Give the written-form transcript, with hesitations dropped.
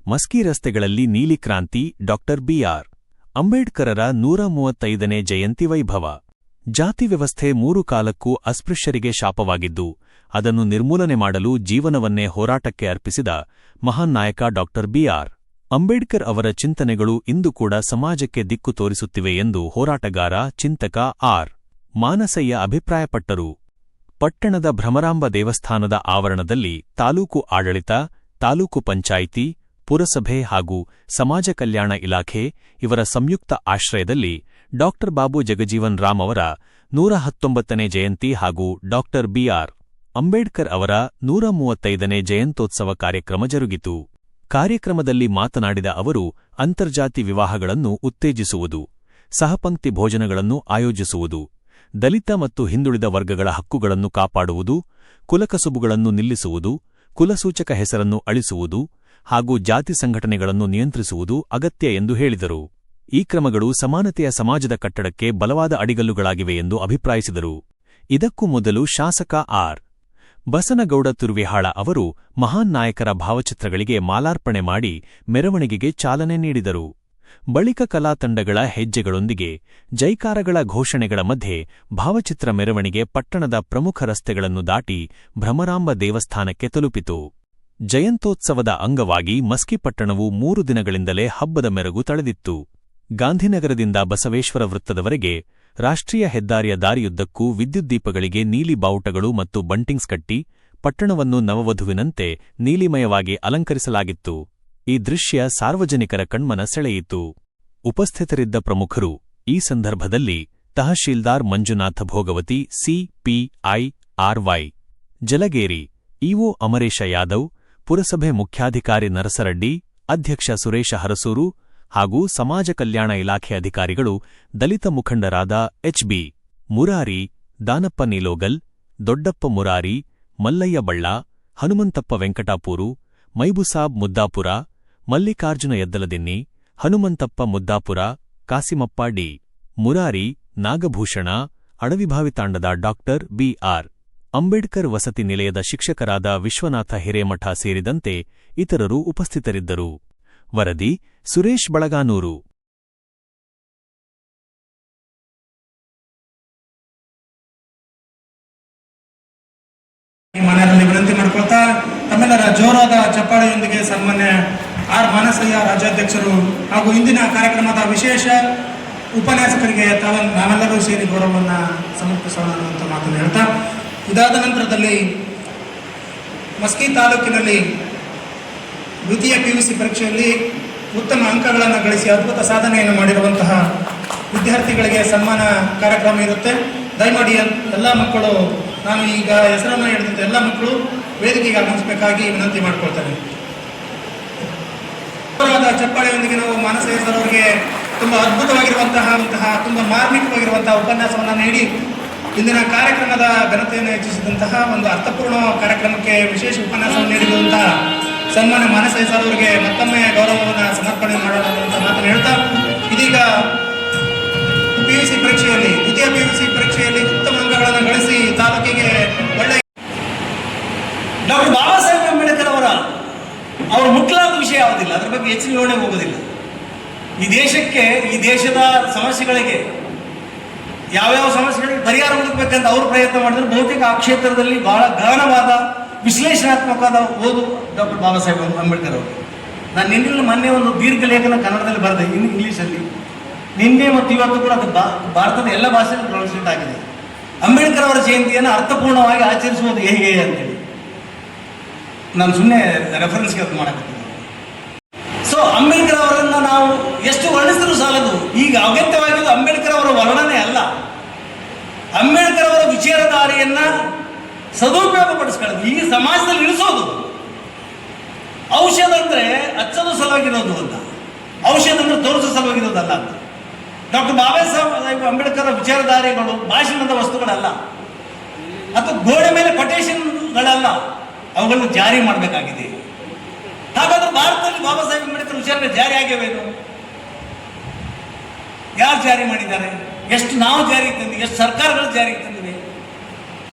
ಮಸ್ಕಿ ರಸ್ತೆಗಳಲ್ಲಿ ನೀಲಿ ಕ್ರಾಂತಿ ಡಾಕ್ಟರ್ ಬಿ.ಆರ್. ಅಂಬೇಡ್ಕರರ 135ನೇ ಜಯಂತಿ ವೈಭವ. ಜಾತಿ ವ್ಯವಸ್ಥೆ 3 ಕಾಲಕ್ಕೂ ಅಸ್ಪೃಶ್ಯರಿಗೆ ಶಾಪವಾಗಿದ್ದು, ಅದನ್ನು ನಿರ್ಮೂಲನೆ ಮಾಡಲು ಜೀವನವನ್ನೇ ಹೋರಾಟಕ್ಕೆ ಅರ್ಪಿಸಿದ ಮಹಾನ್ ನಾಯಕ ಡಾಕ್ಟರ್ ಬಿ.ಆರ್. ಅಂಬೇಡ್ಕರ್ ಅವರ ಚಿಂತನೆಗಳು ಇಂದು ಕೂಡ ಸಮಾಜಕ್ಕೆ ದಿಕ್ಕು ತೋರಿಸುತ್ತಿವೆ ಎಂದು ಹೋರಾಟಗಾರ, ಚಿಂತಕ ಆರ್. ಮಾನಸಯ್ಯ ಅಭಿಪ್ರಾಯಪಟ್ಟರು. ಪಟ್ಟಣದ ಭ್ರಮರಾಂಬ ದೇವಸ್ಥಾನದ ಆವರಣದಲ್ಲಿ ತಾಲೂಕು ಆಡಳಿತ, ತಾಲೂಕು ಪಂಚಾಯಿತಿ, ಪುರಸಭೆ ಹಾಗೂ ಸಮಾಜ ಕಲ್ಯಾಣ ಇಲಾಖೆ ಇವರ ಸಂಯುಕ್ತ ಆಶ್ರಯದಲ್ಲಿ ಡಾಕ್ಟರ್ ಬಾಬು ಜಗಜೀವನ್ ರಾಮ್ ಅವರ 119ನೇ ಜಯಂತಿ ಹಾಗೂ ಡಾಕ್ಟರ್ ಬಿ.ಆರ್. ಅಂಬೇಡ್ಕರ್ ಅವರ 135ನೇ ಜಯಂತ್ಯೋತ್ಸವ ಕಾರ್ಯಕ್ರಮ ಜರುಗಿತು. ಕಾರ್ಯಕ್ರಮದಲ್ಲಿ ಮಾತನಾಡಿದ ಅವರು, ಅಂತರ್ಜಾತಿ ವಿವಾಹಗಳನ್ನು ಉತ್ತೇಜಿಸುವುದು, ಸಹಪಂಕ್ತಿ ಭೋಜನಗಳನ್ನು ಆಯೋಜಿಸುವುದು, ದಲಿತ ಮತ್ತು ಹಿಂದುಳಿದ ವರ್ಗಗಳ ಹಕ್ಕುಗಳನ್ನು ಕಾಪಾಡುವುದು, ಕುಲಕಸುಬುಗಳನ್ನು ನಿಲ್ಲಿಸುವುದು, ಕುಲಸೂಚಕ ಹೆಸರನ್ನು ಅಳಿಸುವುದು ಹಾಗೂ ಜಾತಿ ಸಂಘಟನೆಗಳನ್ನು ನಿಯಂತ್ರಿಸುವುದು ಅಗತ್ಯ ಎಂದು ಹೇಳಿದರು. ಈ ಕ್ರಮಗಳು ಸಮಾನತೆಯ ಸಮಾಜದ ಕಟ್ಟಡಕ್ಕೆ ಬಲವಾದ ಅಡಿಗಲ್ಲುಗಳಾಗಿವೆ ಎಂದು ಅಭಿಪ್ರಾಯಿಸಿದರು. ಇದಕ್ಕೂ ಮೊದಲು ಶಾಸಕ ಆರ್. ಬಸನಗೌಡ ತುರ್ವಿಹಾಳ ಅವರು ಮಹಾನ್ ನಾಯಕರ ಭಾವಚಿತ್ರಗಳಿಗೆ ಮಾಲಾರ್ಪಣೆ ಮಾಡಿ ಮೆರವಣಿಗೆಗೆ ಚಾಲನೆ ನೀಡಿದರು. ಬಳಿಕ ಕಲಾ ತಂಡಗಳ ಹೆಜ್ಜೆಗಳೊಂದಿಗೆ ಜೈಕಾರಗಳ ಘೋಷಣೆಗಳ ಮಧ್ಯೆ ಭಾವಚಿತ್ರ ಮೆರವಣಿಗೆ ಪಟ್ಟಣದ ಪ್ರಮುಖ ರಸ್ತೆಗಳನ್ನು ದಾಟಿ ಭ್ರಮರಾಂಬ ದೇವಸ್ಥಾನಕ್ಕೆ ತಲುಪಿತು. ಜಯಂತ್ಯೋತ್ಸವದ ಅಂಗವಾಗಿ ಮಸ್ಕಿ ಪಟ್ಟಣವು 3 ದಿನಗಳಿಂದಲೇ ಹಬ್ಬದ ಮೆರುಗು ತಳೆದಿತ್ತು. ಗಾಂಧಿನಗರದಿಂದ ಬಸವೇಶ್ವರ ವೃತ್ತದವರೆಗೆ ರಾಷ್ಟ್ರೀಯ ಹೆದ್ದಾರಿಯ ದಾರಿಯುದ್ದಕ್ಕೂ ವಿದ್ಯುತ್ ದೀಪಗಳಿಗೆ ನೀಲಿ ಬಾವುಟಗಳು ಮತ್ತು ಬಂಟಿಂಗ್ಸ್ ಕಟ್ಟಿ ಪಟ್ಟಣವನ್ನು ನವವಧುವಿನಂತೆ ನೀಲಿಮಯವಾಗಿ ಅಲಂಕರಿಸಲಾಗಿತ್ತು. ಈ ದೃಶ್ಯ ಸಾರ್ವಜನಿಕರ ಕಣ್ಮನ ಸೆಳೆಯಿತು. ಉಪಸ್ಥಿತರಿದ್ದ ಪ್ರಮುಖರು ಈ ಸಂದರ್ಭದಲ್ಲಿ ತಹಶೀಲ್ದಾರ್ ಮಂಜುನಾಥ ಭೋಗವತಿ, ಸಿಪಿಐ-ಆರ್ವೈ ಜಲಗೇರಿ, ಇಒ ಅಮರೇಶ ಯಾದವ್, ಪುರಸಭೆ ಮುಖ್ಯಾಧಿಕಾರಿ ನರಸರಡ್ಡಿ, ಅಧ್ಯಕ್ಷ ಸುರೇಶ ಹರಸೂರು ಹಾಗೂ ಸಮಾಜ ಕಲ್ಯಾಣ ಇಲಾಖೆ ಅಧಿಕಾರಿಗಳು, ದಲಿತ ಮುಖಂಡರಾದ ಎಚ್.ಬಿ. ಮುರಾರಿ, ದಾನಪ್ಪ ನೀಲೋಗಲ್, ದೊಡ್ಡಪ್ಪ ಮುರಾರಿ, ಮಲ್ಲಯ್ಯ ಬಳ್ಳ, ಹನುಮಂತಪ್ಪ ವೆಂಕಟಾಪೂರು, ಮೈಬುಸಾಬ್ ಮುದ್ದಾಪುರ, ಮಲ್ಲಿಕಾರ್ಜುನ ಯದ್ದಲದಿನ್ನಿ, ಹನುಮಂತಪ್ಪ ಮುದ್ದಾಪುರ, ಕಾಸಿಮಪ್ಪ ಡಿ. ಮುರಾರಿ, ನಾಗಭೂಷಣ, ಅಡವಿಭಾವಿ ತಾಂಡದ ಡಾಕ್ಟರ್ ಬಿ.ಆರ್. ಅಂಬೇಡ್ಕರ್ ವಸತಿ ನಿಲಯದ ಶಿಕ್ಷಕರಾದ ವಿಶ್ವನಾಥ ಹಿರೇಮಠ ಸೇರಿದಂತೆ ಇತರರು ಉಪಸ್ಥಿತರಿದ್ದರು. ವರದಿ ಸುರೇಶ್ ಬಳಗಾನೂರು. ಮನೆಯಲ್ಲಿ ವಿನಂತಿ ಮಾಡ್ಕೊಳ್ತಾ ತಮ್ಮೆಲ್ಲರ ಜೋರಾದ ಚಪ್ಪಾಳೆಯೊಂದಿಗೆ ಸನ್ಮಾನ್ಯ ಆರ್. ಮಾನಸಯ್ಯ ರಾಜ್ಯಾಧ್ಯಕ್ಷರು ಹಾಗೂ ಇಂದಿನ ಕಾರ್ಯಕ್ರಮದ ವಿಶೇಷ ಉಪನ್ಯಾಸಕರಿಗೆ ನಾವೆಲ್ಲರೂ ಸೇರಿ ಗೌರವವನ್ನು ಸಮರ್ಪಿಸೋಣ ಅಂತ ಮಾತನ್ನು ಹೇಳ್ತಾ, ಇದಾದ ನಂತರದಲ್ಲಿ ಮಸ್ಕಿ ತಾಲೂಕಿನಲ್ಲಿ ದ್ವಿತೀಯ PUC ಪರೀಕ್ಷೆಯಲ್ಲಿ ಉತ್ತಮ ಅಂಕಗಳನ್ನು ಗಳಿಸಿ ಅದ್ಭುತ ಸಾಧನೆಯನ್ನು ಮಾಡಿರುವಂತಹ ವಿದ್ಯಾರ್ಥಿಗಳಿಗೆ ಸನ್ಮಾನ ಕಾರ್ಯಕ್ರಮ ಇರುತ್ತೆ. ದಯಮಾಡಿ ಎಲ್ಲ ಮಕ್ಕಳು, ನಾನು ಈಗ ಹೆಸರನ್ನು ಹೇಳಿದಂಥ ಎಲ್ಲ ಮಕ್ಕಳು ವೇದಿಕೆಗೆ ಆಗಮಿಸಬೇಕಾಗಿ ವಿನಂತಿ ಮಾಡಿಕೊಳ್ತೇನೆ. ಚಪ್ಪಾಳೆಯೊಂದಿಗೆ ನಾವು ಮಾನಸಯ್ಯ ಸರ್ ಅವರಿಗೆ ತುಂಬ ಅದ್ಭುತವಾಗಿರುವಂತಹ ತುಂಬ ಮಾರ್ಮಿಕವಾಗಿರುವಂತಹ ಉಪನ್ಯಾಸವನ್ನು ನೀಡಿ ಇಂದಿನ ಕಾರ್ಯಕ್ರಮದ ಘನತೆಯನ್ನು ಹೆಚ್ಚಿಸಿದಂತಹ ಒಂದು ಅರ್ಥಪೂರ್ಣ ಕಾರ್ಯಕ್ರಮಕ್ಕೆ ವಿಶೇಷ ಉಪನ್ಯಾಸವನ್ನು ನೀಡಿರುವಂತಹ ಸನ್ಮಾನ್ಯ ಮಾನಸಯ್ಯ ಸರ್ ಅವರಿಗೆ ಮತ್ತೊಮ್ಮೆ ಗೌರವವನ್ನು ಸಮರ್ಪಣೆ ಮಾಡೋಣ ಅಂತ ಮಾತನ್ನು ಹೇಳ್ತಾ, ಇದೀಗ PUC ಪರೀಕ್ಷೆಯಲ್ಲಿ ದ್ವಿತೀಯ PUC ಪರೀಕ್ಷೆಯಲ್ಲಿ ಉತ್ತಮ ಅಂಕಗಳನ್ನು ಗಳಿಸಿ ತಾಲೂಕಿಗೆ ಒಳ್ಳೆಯ ಡಾಕ್ಟರ್ ಬಾಬಾ ಸಾಹೇಬ್ ಅಂಬೇಡ್ಕರ್ ಅವರು ಮುಟ್ಟಲಾದ ವಿಷಯ ಯಾವುದಿಲ್ಲ, ಅದರ ಬಗ್ಗೆ ಹೆಚ್ಚಿನ ವಿವರಣೆ ಹೋಗೋದಿಲ್ಲ. ಈ ದೇಶಕ್ಕೆ, ಈ ದೇಶದ ಸಮಸ್ಯೆಗಳಿಗೆ, ಯಾವ್ಯಾವ ಸಮಸ್ಯೆಗಳಿಗೆ ಪರಿಹಾರ ಹುಡುಕಬೇಕಂತ ಅವರು ಪ್ರಯತ್ನ ಮಾಡಿದ್ರೆ ಬಹುತೇಕ ಆ ಕ್ಷೇತ್ರದಲ್ಲಿ ಬಹಳ ಗಹನವಾದ ವಿಶ್ಲೇಷಣಾತ್ಮಕವಾದ ಓದು ಡಾಕ್ಟರ್ ಬಾಬಾ ಸಾಹೇಬ್ ಅಂಬೇಡ್ಕರ್ ಅವರು. ನಾನು ಮೊನ್ನೆ ಒಂದು ದೀರ್ಘ ಲೇಖನ ಕನ್ನಡದಲ್ಲಿ ಬರೆದೆ, ಇಂಗ್ಲೀಷಲ್ಲಿ. ನಿನ್ನೆ ಮತ್ತು ಇವತ್ತು ಕೂಡ ಅದು ಭಾರತದ ಎಲ್ಲ ಭಾಷೆಯಲ್ಲಿ ಟ್ರಾನ್ಸ್ಲೇಟ್ ಆಗಿದೆ. ಅಂಬೇಡ್ಕರ್ ಅವರ ಜಯಂತಿಯನ್ನು ಅರ್ಥಪೂರ್ಣವಾಗಿ ಆಚರಿಸುವುದು ಹೇಗೆ ಅಂತೇಳಿ ನಾನು ಸುಮ್ಮನೆ ರೆಫರೆನ್ಸ್ಗೆ ಅದು ಮಾಡಕತ್ತೀನಿ. ಸೊ ಅಂಬೇಡ್ಕರ್ ಅವರನ್ನು ನಾವು ಎಷ್ಟು ವರ್ಣಿಸಿದ್ರೂ ಸಾಲದು. ಈಗ ಅಗತ್ಯವಾಗಿದ್ದು ಅಂಬೇಡ್ಕರ್ ಅವರ ವರ್ಣನೆ ಅಲ್ಲ, ಅಂಬೇಡ್ಕರ್ ಅವರ ವಿಚಾರಧಾರೆಯನ್ನು ಸದುಪಯೋಗಪಡಿಸ್ಕೊಳ್ಳೋದು, ಈ ಸಮಾಜದಲ್ಲಿ ಇಳಿಸೋದು. ಔಷಧ ಅಂದರೆ ಹಚ್ಚೋದು ಸಲುವಾಗಿರೋದು ಅಲ್ಲ, ಔಷಧ ಅಂದರೆ ತೋರಿಸೋ ಸಲುವಾಗಿರೋದಲ್ಲ ಅಂತ. ಡಾಕ್ಟರ್ ಬಾಬಾ ಸಾಹೇಬ್ ಅಂಬೇಡ್ಕರ್ ವಿಚಾರಧಾರೆಗಳು ಭಾಷಣದ ವಸ್ತುಗಳಲ್ಲ, ಅಥವಾ ಗೋಡೆ ಮೇಲೆ ಕೊಟೇಶನ್ಗಳಲ್ಲ, ಅವುಗಳನ್ನು ಜಾರಿ ಮಾಡಬೇಕಾಗಿದೆ. ಹಾಗಾದ್ರೆ ಭಾರತದಲ್ಲಿ ಬಾಬಾ ಸಾಹೇಬ್ ಅಂಬೇಡ್ಕರ್ ವಿಚಾರಗಳು ಜಾರಿ ಆಗಿವೆನು? ಯಾರು ಜಾರಿ ಮಾಡಿದ್ದಾರೆ? ಎಷ್ಟು ನಾವು ಜಾರಿಗೆ ತಂದು, ಎಷ್ಟು ಸರ್ಕಾರಗಳು ಜಾರಿಗೆ ತಂದು?